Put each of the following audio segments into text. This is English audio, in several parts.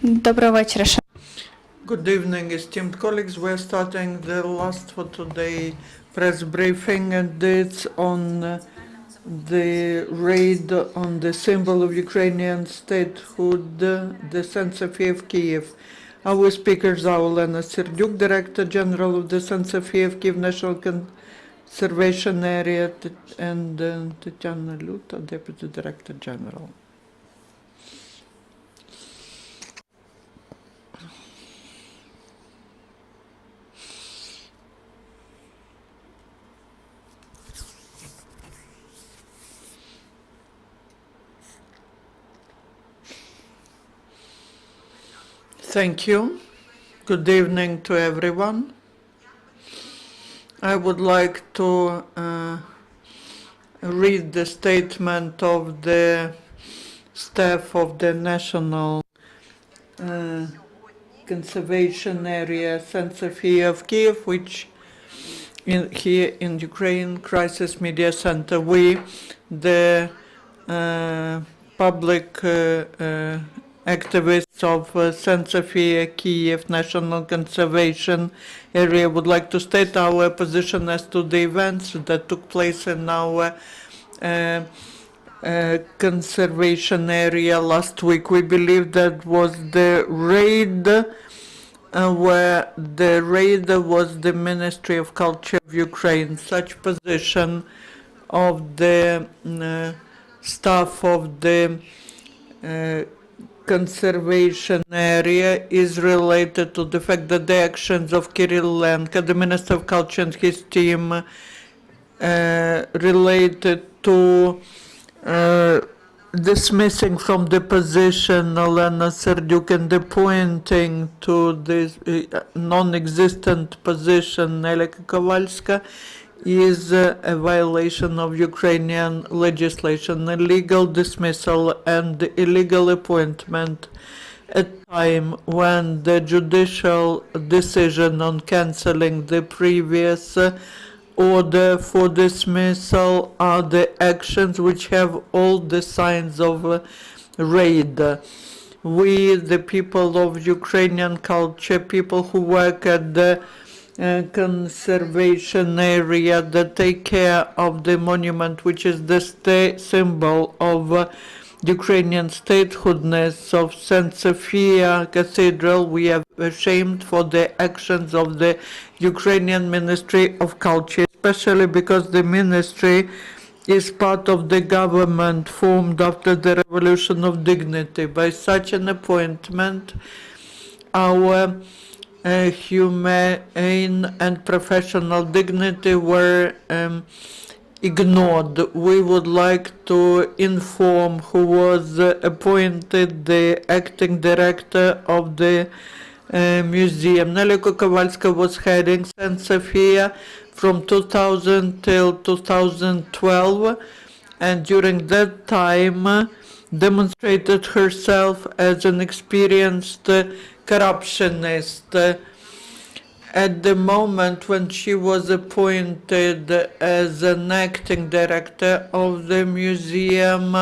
Доброго вечора. Good evening, esteemed colleagues. We're starting the last for today press briefing, and it's on the raid on the symbol of Ukrainian statehood, the Sophia of Kyiv. Our speakers are Olena, Seerdiuk, Director General of the Sophia of Kyiv National Conservation Area, and Tetiana Liuta, Deputy Director General. Thank you. Good evening to everyone. I would like to read the statement of the staff of the National Conservation Area, Sophia of Kyiv, which here in Ukraine Crisis Media Center, we, the public activists of Sophia Kyiv National Conservation Area, would like to state our position as to the events that took place in our conservation area last week. We believe that was the raid where the raider was the Ministry of Culture of Ukraine. Such position of the staff of the conservation area is related to the fact that the actions of Kirill Lenka, the Minister of Culture, and his team related to dismissing from the position Olena Seerdiuk and appointing to this non-existent position Nelia Kovalska is a violation of Ukrainian legislation, illegal dismissal and illegal appointment at a time when the judicial decision on cancelling the previous order for dismissal are the actions which have all the signs of raid. We, the people of Ukrainian culture, people who work at the conservation area that take care of the monument, which is the symbol of Ukrainian statehoodness of St. Sophia Cathedral, we are ashamed for the actions of the Ukrainian Ministry of Culture, especially because the ministry is part of the government formed after the Revolution of Dignity. By such an appointment, our humane and professional dignity were ignored. We would like to inform who was appointed the acting director of the museum. Nelia Kovalska was heading St. Sophia from 2000 till 2012, and during that time demonstrated herself as an experienced corruptionist. At the moment when she was appointed as an acting director of the museum,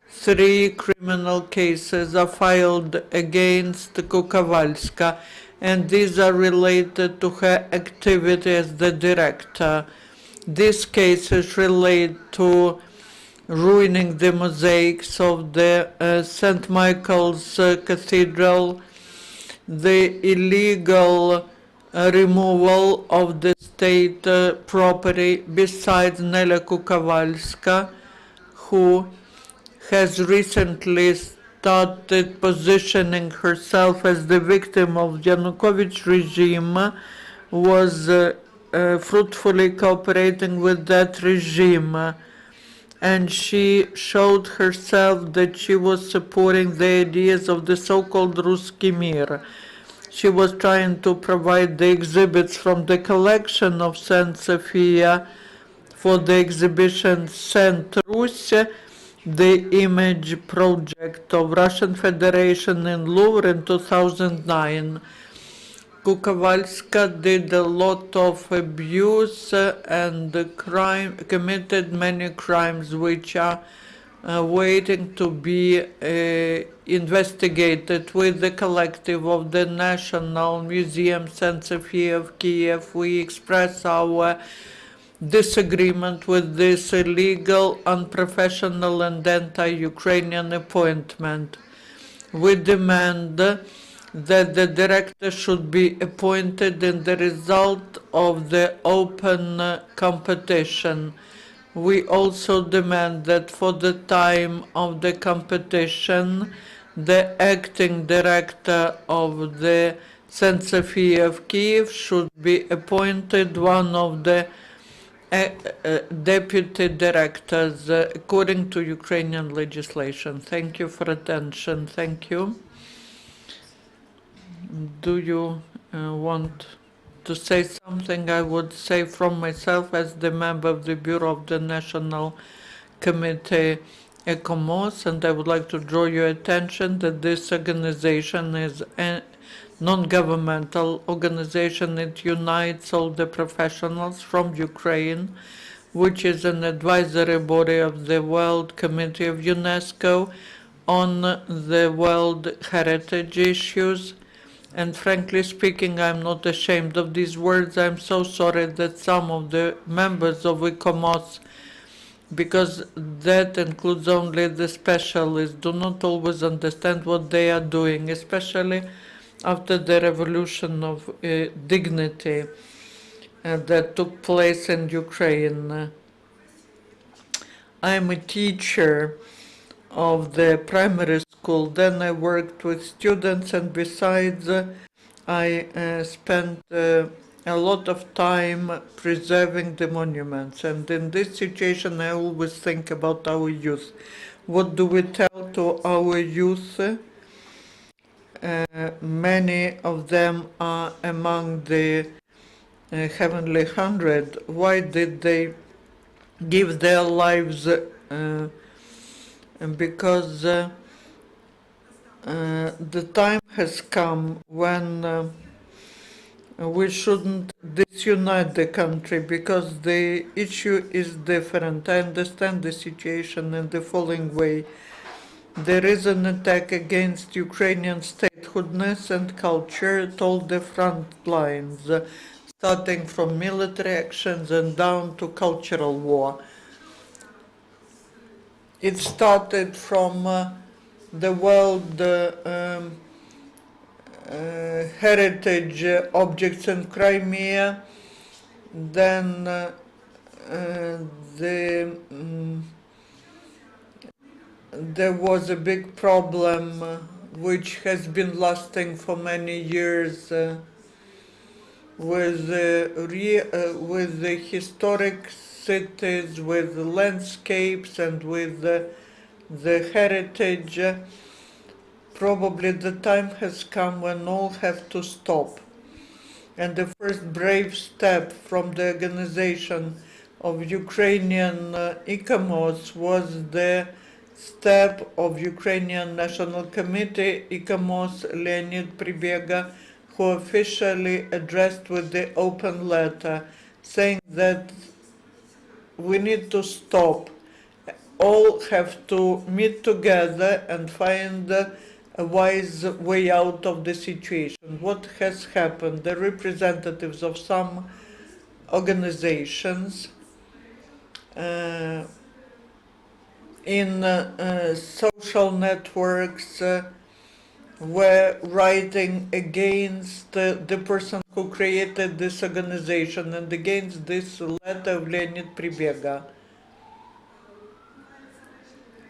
3 criminal cases are filed against Kovalska, and these are related to her activity as the director. These cases relate to ruining the mosaics of the St. Michael's Cathedral, the illegal removal of the state property, besides Nelia Kovalska, who has recently started positioning herself as the victim of Yanukovych regime, was fruitfully cooperating with that regime, and she showed herself that she was supporting the ideas of the so-called Ruski Mir. She was trying to provide the exhibits from the collection of St. Sophia for the exhibition St. Rus, the image project of Russian Federation in Louvre in 2009. Kovalska did a lot of abuse and committed many crimes which are waiting to be investigated with the collective of the National Museum St. Sophia of Kyiv. We express our disagreement with this illegal, unprofessional, and anti-Ukrainian appointment. We demand that the director should be appointed in the result of the open competition. We also demand that for the time of the competition, the acting director of the St. Sophia of Kyiv should be appointed one of the deputy directors according to Ukrainian legislation. Thank you for attention. Thank you. Do you want to say something? I would say from myself as the member of the Bureau of the National Committee ECOMOS, and I would like to draw your attention that this organization is a non-governmental organization. It unites all the professionals from Ukraine, which is an advisory body of the World Committee of UNESCO on the World Heritage issues. And frankly speaking, I'm not ashamed of these words. I'm so sorry that some of the members of ECOMOS, because that includes only the specialists, do not always understand what they are doing, especially after the revolution of dignity that took place in Ukraine. I'm a teacher of the primary school. Then I worked with students, and besides, I spent a lot of time preserving the monuments. And in this situation, I always think about our youth. What do we tell to our youth? Many of them are among the Heavenly 100. Why did they give their lives? Because the time has come when we shouldn't disunite the country, because the issue is different. I understand the situation in the following way. There is an attack against Ukrainian statehoodness and culture at all the front lines, starting from military actions and down to cultural war. It started from the world heritage objects in Crimea, then there was a big problem which has been lasting for many years with the historic cities, with the landscapes, and with the heritage. Probably the time has come when all have to stop. And the first brave step from the organization of Ukrainian ECOMOS was the step of Ukrainian National Committee ECOMOS Leonid Pribega, who officially addressed with the open letter saying that we need to stop. All have to meet together and find a wise way out of the situation. What has happened? The representatives of some organizations in social networks were writing against the person who created this organization and against this letter of Leonid Pribega.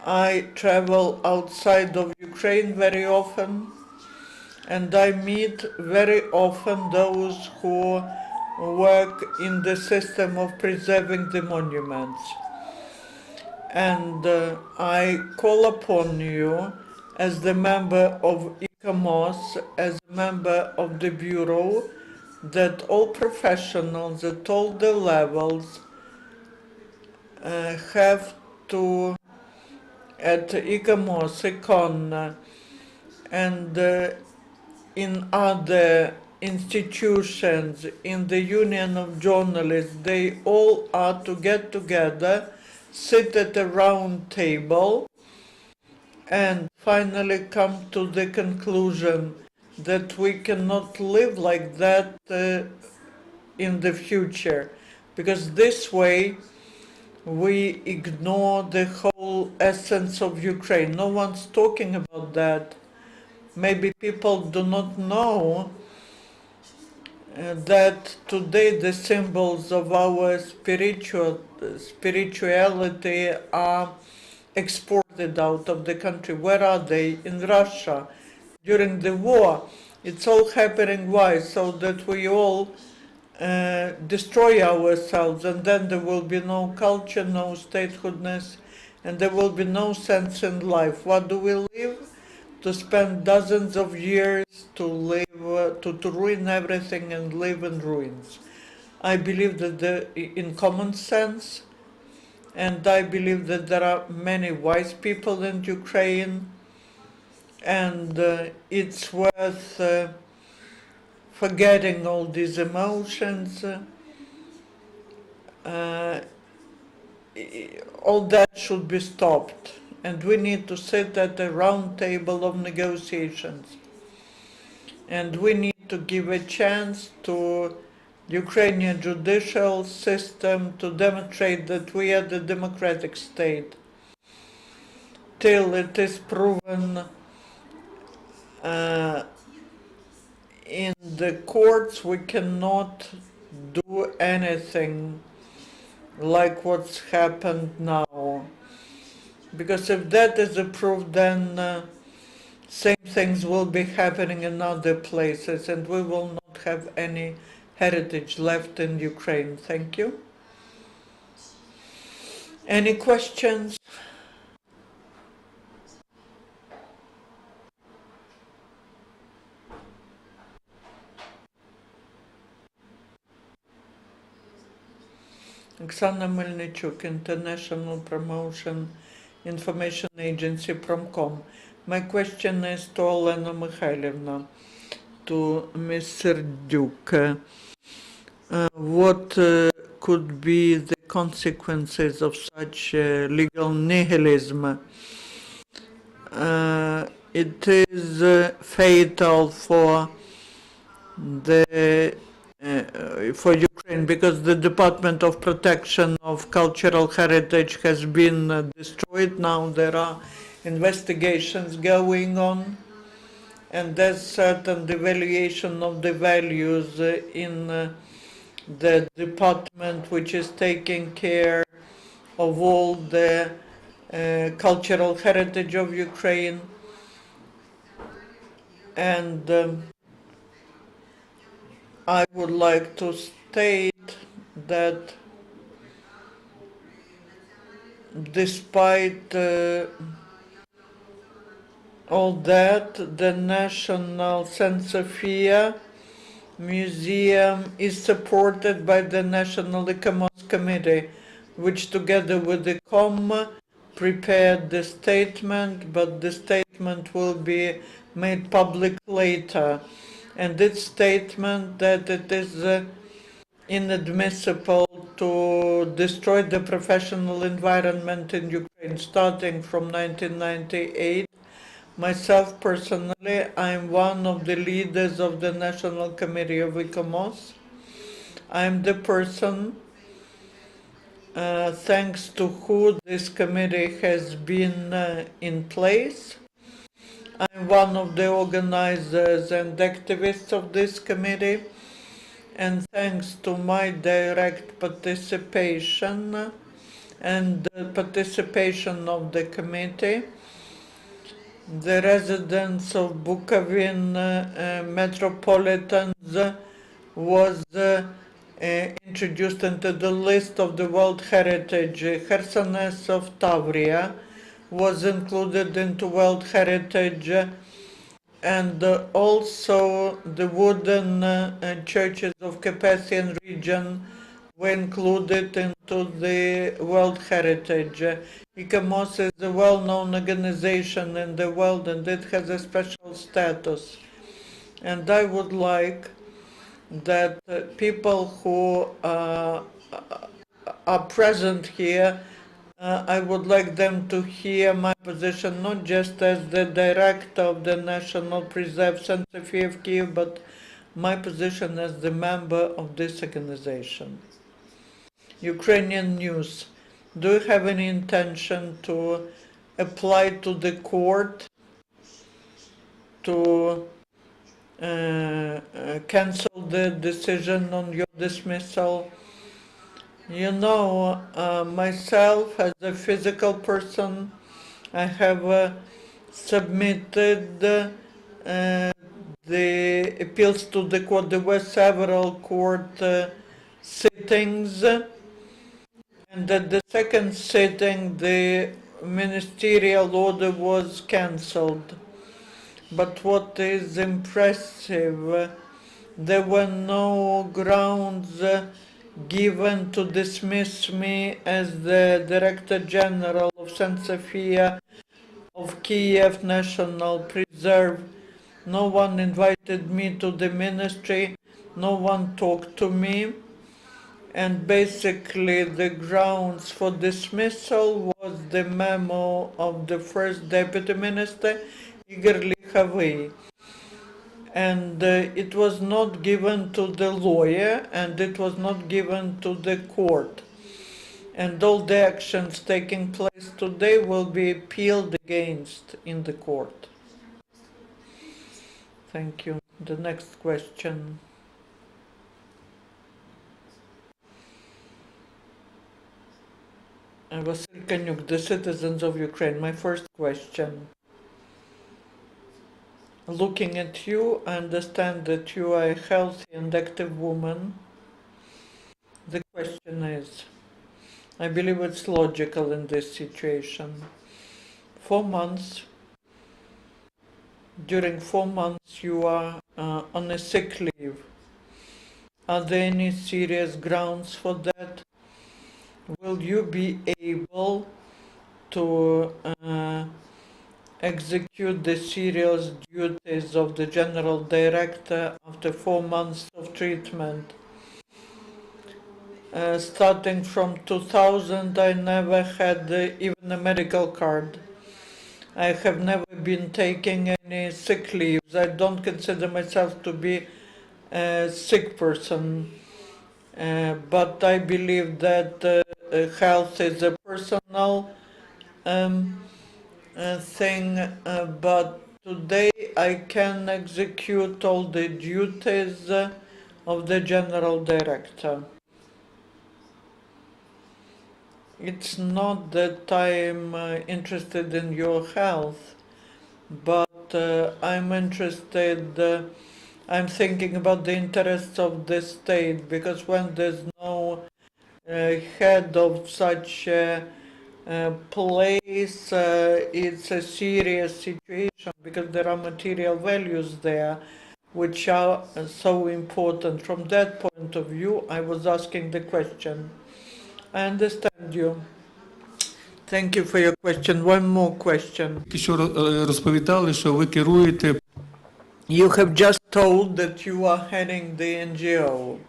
I travel outside of Ukraine very often, and I meet very often those who work in the system of preserving the monuments. And I call upon you as the member of ECOMOS, as a member of the Bureau, that all professionals at all the levels have to, at ECOMOS, ECON, and in other institutions, in the Union of Journalists, they all are to get together, sit at a round table and finally come to the conclusion that we cannot live like that in the future, because this way we ignore the whole essence of Ukraine. No one's talking about that. Maybe people do not know that today the symbols of our spirituality are exported out of the country. Where are they? In Russia. During the war. It's all happening. Why? So that we all destroy ourselves, and then there will be no culture, no statehoodness, and there will be no sense in life. What do we live? To spend dozens of years to live, to ruin everything and live in ruins. I believe that in common sense, and I believe that there are many wise people in Ukraine, and it's worth forgetting all these emotions. All that should be stopped, and we need to sit at a round table of negotiations, and we need to give a chance to the Ukrainian judicial system to demonstrate that we are the democratic state. Till it is proven in the courts, we cannot do anything like what's happened now. Because if that is approved, then same things will be happening in other places, and we will not have any heritage left in Ukraine. Thank you. Any questions? Oksana Melnichuk, International Promotion Information Agency, Promcom. My question is to Olena Mikhailivna, to Ms. Seerdiuk. What could be the consequences of such legal nihilism? It is fatal for for Ukraine, because the Department of Protection of Cultural Heritage has been destroyed. Now there are investigations going on, and there's certain devaluation of the values in the department which is taking care of all the cultural heritage of Ukraine. And I would like to state that despite all that, the National Sophia Museum is supported by the National ECOMOS Committee, which together with the COM prepared the statement, but the statement will be made public later. And its statement that it is inadmissible to destroy the professional environment in Ukraine starting from 1998. Myself personally, I'm one of the leaders of the National Committee of ECOMOS. I'm the person thanks to who this committee has been in place. I'm one of the organizers and activists of this committee, and thanks to my direct participation and the participation of the committee, the residents of Bukovine metropolitans was introduced into the list of the World Heritage. Khersones of Tavria was included into World Heritage, and also the wooden churches of Carpathian region were included into the World Heritage. ECOMOS is a well-known organization in the world, and it has a special status. And I would like that people who are present here I would like them to hear my position not just as the director of the National Preserve Sophia of Kyiv, but my position as the member of this organization. Ukrainian news. Do you have any intention to apply to the court to cancel the decision on your dismissal? You know, myself as a physical person, I have submitted the appeals to the court. There were several court sittings, and at the second sitting, the ministerial order was cancelled. But what is impressive, there were no grounds given to dismiss me as the Director General of Sophia of Kyiv National Preserve. No one invited me to the ministry, no one talked to me, and basically the grounds for dismissal was the memo of the first Deputy Minister, Igor Lihavy. And it was not given to the lawyer, and it was not given to the court. And all the actions taking place today will be appealed against in the court. Thank you. The next question. Vasil Kanyuk, the citizens of Ukraine. My first question. Looking at you, I understand that you are a healthy and active woman. The question is, I believe it's logical in this situation. 4 months, during 4 months you are on a sick leave. Are there any serious grounds for that? Will you be able to execute the serious duties of the General Director after 4 months of treatment? Starting from 2000, I never had even a medical card. I have never been taking any sick leaves. I don't consider myself to be a sick person, but I believe that health is a personal thing, but today I can execute all the duties of the General Director. It's not that I'm interested in your health, but I'm interested, I'm thinking about the interests of the state, because when there's no head of such a place, it's a serious situation, because there are material values there which are so important. From that point of view, I was asking the question. I understand you. Thank you for your question. One more question. Що розповідали, що ви керуєте. You have just told that you are heading the NGO.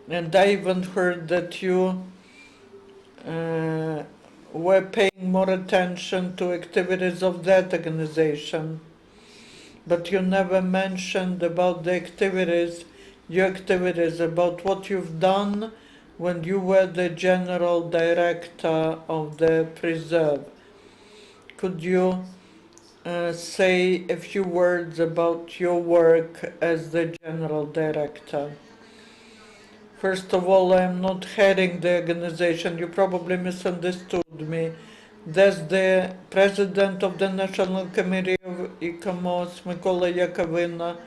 And I even heard that you were paying more attention to activities of that organization. But you never mentioned about the activities, your activities, about what you've done when you were the General Director of the Preserve. Could you say a few words about your work as the General Director? First of all, I am not heading the organization. You probably misunderstood me. There's the President of the National Committee of ICOMOS, Mykola Yakovina.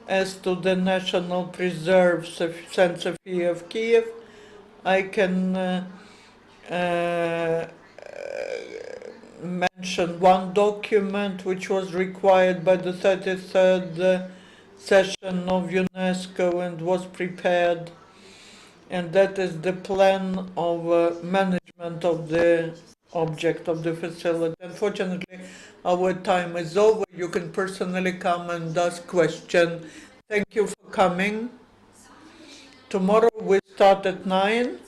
As to the National Preserve Sophia of Kyiv, I can mention one document which was required by the 33rd session of UNESCO and was prepared, and that is the plan of management of the object of the facility. Unfortunately, our time is over. You can personally come and ask questions. Thank you for coming. Tomorrow we start at 9.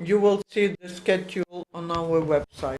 You will see the schedule on our website.